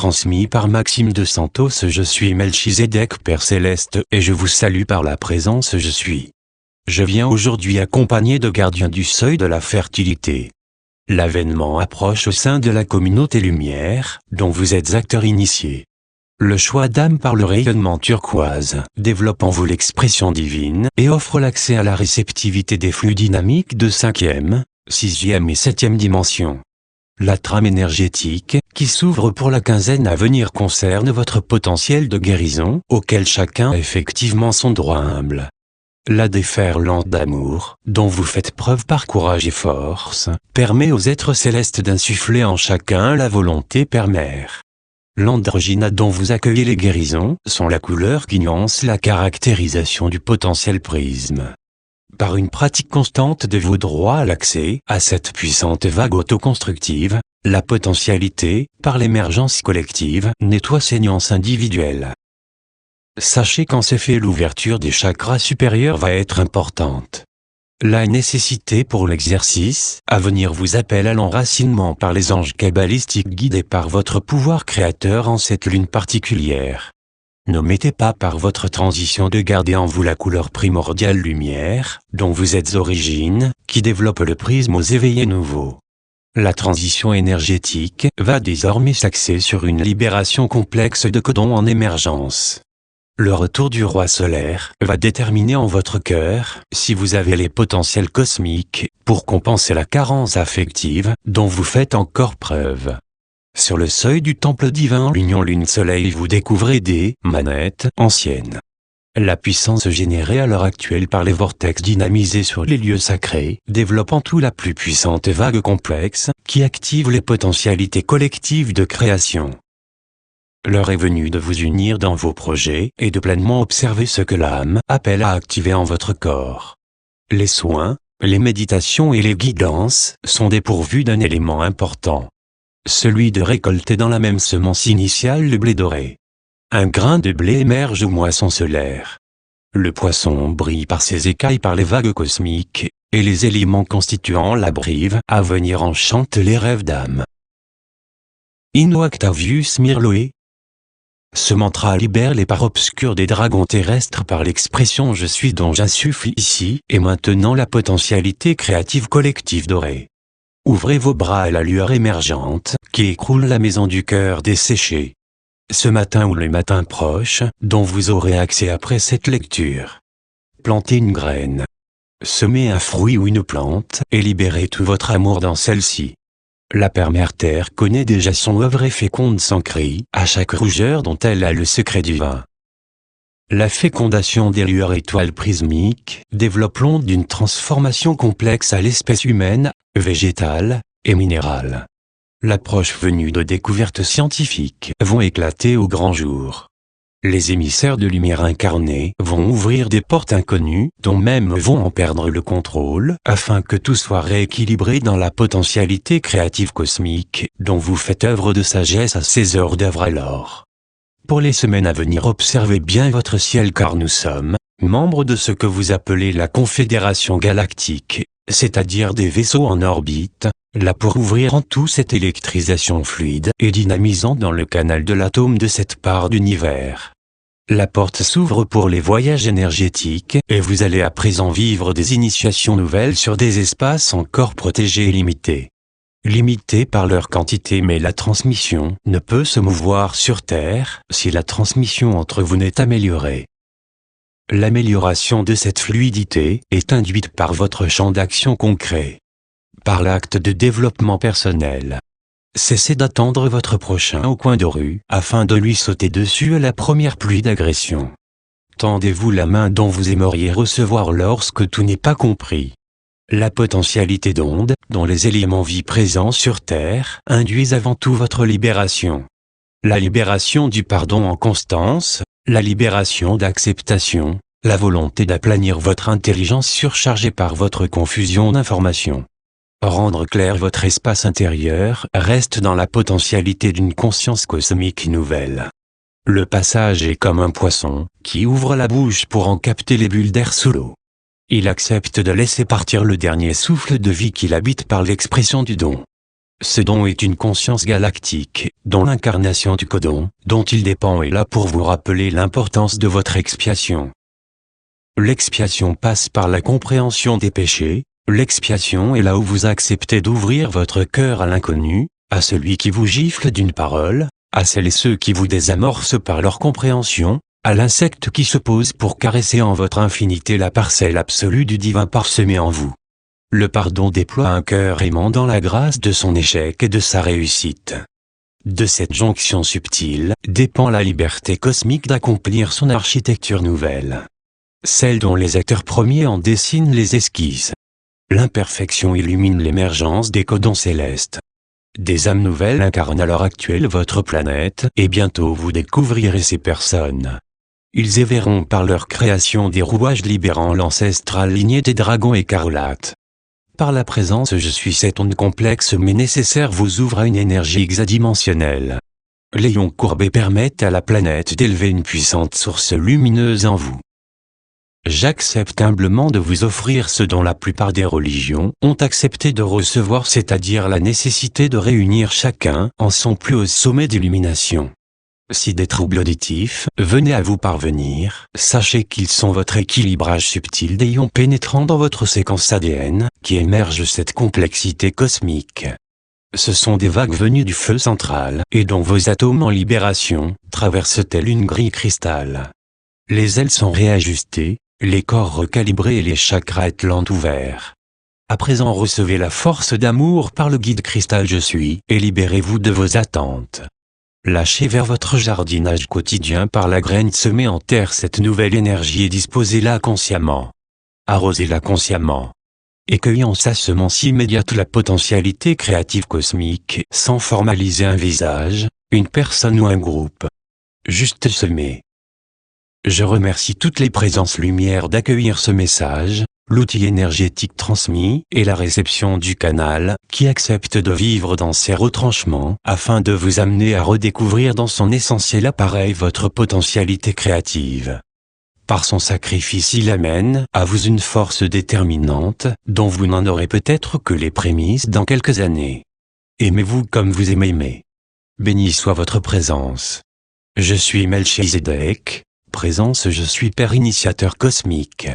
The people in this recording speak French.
transmis par Maxime de Santos. Je suis Melchizedek, Père Céleste, et je vous salue par la présence Je suis. Je viens aujourd'hui accompagné de gardiens du seuil de la fertilité. L'avènement approche au sein de la communauté lumière, dont vous êtes acteur initié. Le choix d'âme par le rayonnement turquoise développe en vous l'expression divine et offre l'accès à la réceptivité des flux dynamiques de 5e, 6e et 7e dimension. La trame énergétique, qui s'ouvre pour la quinzaine à venir, concerne votre potentiel de guérison, auquel chacun a effectivement son droit humble. La déferlante d'amour, dont vous faites preuve par courage et force, permet aux êtres célestes d'insuffler en chacun la volonté père-mère. L'androgyna dont vous accueillez les guérisons sont la couleur qui nuance la caractérisation du potentiel prisme. Par une pratique constante de vos droits à l'accès à cette puissante vague autoconstructive, la potentialité, par l'émergence collective, nettoie ces nuances individuelles. Sachez qu'en ces faits l'ouverture des chakras supérieurs va être importante. La nécessité pour l'exercice à venir vous appelle à l'enracinement par les anges kabbalistiques guidés par votre pouvoir créateur en cette lune particulière. N'omettez pas par votre transition de garder en vous la couleur primordiale lumière, dont vous êtes origine, qui développe le prisme aux éveillés nouveaux. La transition énergétique va désormais s'axer sur une libération complexe de codons en émergence. Le retour du roi solaire va déterminer en votre cœur si vous avez les potentiels cosmiques pour compenser la carence affective dont vous faites encore preuve. Sur le seuil du temple divin l'union lune-soleil vous découvrez des manettes anciennes. La puissance générée à l'heure actuelle par les vortex dynamisés sur les lieux sacrés développe en tout la plus puissante vague complexe qui active les potentialités collectives de création. L'heure est venue de vous unir dans vos projets et de pleinement observer ce que l'âme appelle à activer en votre corps. Les soins, les méditations et les guidances sont dépourvus d'un élément important. Celui de récolter dans la même semence initiale le blé doré. Un grain de blé émerge aux moissons solaires. Le poisson brille par ses écailles par les vagues cosmiques, et les éléments constituant la brive à venir enchantent les rêves d'âme. Inno Octavius Mirloe. Ce mantra libère les parts obscures des dragons terrestres par l'expression Je suis dont j'insuffle ici et maintenant la potentialité créative collective dorée. Ouvrez vos bras à la lueur émergente qui écroule la maison du cœur desséché. Ce matin ou le matin proche, dont vous aurez accès après cette lecture. Plantez une graine. Semez un fruit ou une plante et libérez tout votre amour dans celle-ci. La Père-Mère Terre connaît déjà son œuvre et féconde sans cri à chaque rougeur dont elle a le secret divin. La fécondation des lueurs étoiles prismiques développe l'onde d'une transformation complexe à l'espèce humaine, végétale et minérale. L'approche venue de découvertes scientifiques vont éclater au grand jour. Les émissaires de lumière incarnés vont ouvrir des portes inconnues dont même vont en perdre le contrôle afin que tout soit rééquilibré dans la potentialité créative cosmique dont vous faites œuvre de sagesse à ces heures d'œuvre alors. Pour les semaines à venir, observez bien votre ciel car nous sommes membres de ce que vous appelez la Confédération Galactique, c'est-à-dire des vaisseaux en orbite, là pour ouvrir en tout cette électrisation fluide et dynamisante dans le canal de l'atome de cette part d'univers. La porte s'ouvre pour les voyages énergétiques et vous allez à présent vivre des initiations nouvelles sur des espaces encore protégés et limités. Limités par leur quantité, mais la transmission ne peut se mouvoir sur Terre si la transmission entre vous n'est améliorée. L'amélioration de cette fluidité est induite par votre champ d'action concret. Par l'acte de développement personnel. Cessez d'attendre votre prochain au coin de rue afin de lui sauter dessus à la première pluie d'agression. Tendez-vous la main dont vous aimeriez recevoir lorsque tout n'est pas compris. La potentialité d'onde, dont les éléments vie présents sur Terre, induisent avant tout votre libération. La libération du pardon en constance, la libération d'acceptation, la volonté d'aplanir votre intelligence surchargée par votre confusion d'informations. Rendre clair votre espace intérieur reste dans la potentialité d'une conscience cosmique nouvelle. Le passage est comme un poisson qui ouvre la bouche pour en capter les bulles d'air sous l'eau. Il accepte de laisser partir le dernier souffle de vie qu'il habite par l'expression du don. Ce don est une conscience galactique, dont l'incarnation du codon, dont il dépend est là pour vous rappeler l'importance de votre expiation. L'expiation passe par la compréhension des péchés. L'expiation est là où vous acceptez d'ouvrir votre cœur à l'inconnu, à celui qui vous gifle d'une parole, à celles et ceux qui vous désamorcent par leur compréhension, à l'insecte qui se pose pour caresser en votre infinité la parcelle absolue du divin parsemée en vous. Le pardon déploie un cœur aimant dans la grâce de son échec et de sa réussite. De cette jonction subtile dépend la liberté cosmique d'accomplir son architecture nouvelle. Celle dont les acteurs premiers en dessinent les esquisses. L'imperfection illumine l'émergence des codons célestes. Des âmes nouvelles incarnent à l'heure actuelle votre planète et bientôt vous découvrirez ces personnes. Ils éverront par leur création des rouages libérant l'ancestrale lignée des dragons écarlates. Par la présence je suis cette onde complexe mais nécessaire vous ouvre à une énergie hexadimensionnelle. Les ions courbés permettent à la planète d'élever une puissante source lumineuse en vous. J'accepte humblement de vous offrir ce dont la plupart des religions ont accepté de recevoir, c'est-à-dire la nécessité de réunir chacun en son plus haut sommet d'illumination. Si des troubles auditifs venaient à vous parvenir, sachez qu'ils sont votre équilibrage subtil des ions pénétrant dans votre séquence ADN, qui émerge cette complexité cosmique. Ce sont des vagues venues du feu central, et dont vos atomes en libération traversent telle une grille cristal. Les ailes sont réajustées, les corps recalibrés et les chakras atlantes ouverts. À présent recevez la force d'amour par le guide cristal Je suis, et libérez-vous de vos attentes. Lâchez vers votre jardinage quotidien par la graine semée en terre cette nouvelle énergie et disposez-la consciemment. Arrosez-la consciemment. Accueillez en sa semence immédiate la potentialité créative cosmique, sans formaliser un visage, une personne ou un groupe. Juste semer. Je remercie toutes les présences lumière d'accueillir ce message, l'outil énergétique transmis et la réception du canal, qui accepte de vivre dans ces retranchements afin de vous amener à redécouvrir dans son essentiel appareil votre potentialité créative. Par son sacrifice il amène à vous une force déterminante, dont vous n'en aurez peut-être que les prémices dans quelques années. Aimez-vous comme vous aimez. Béni soit votre présence. Je suis Melchizedek. Présence je suis Père initiateur cosmique.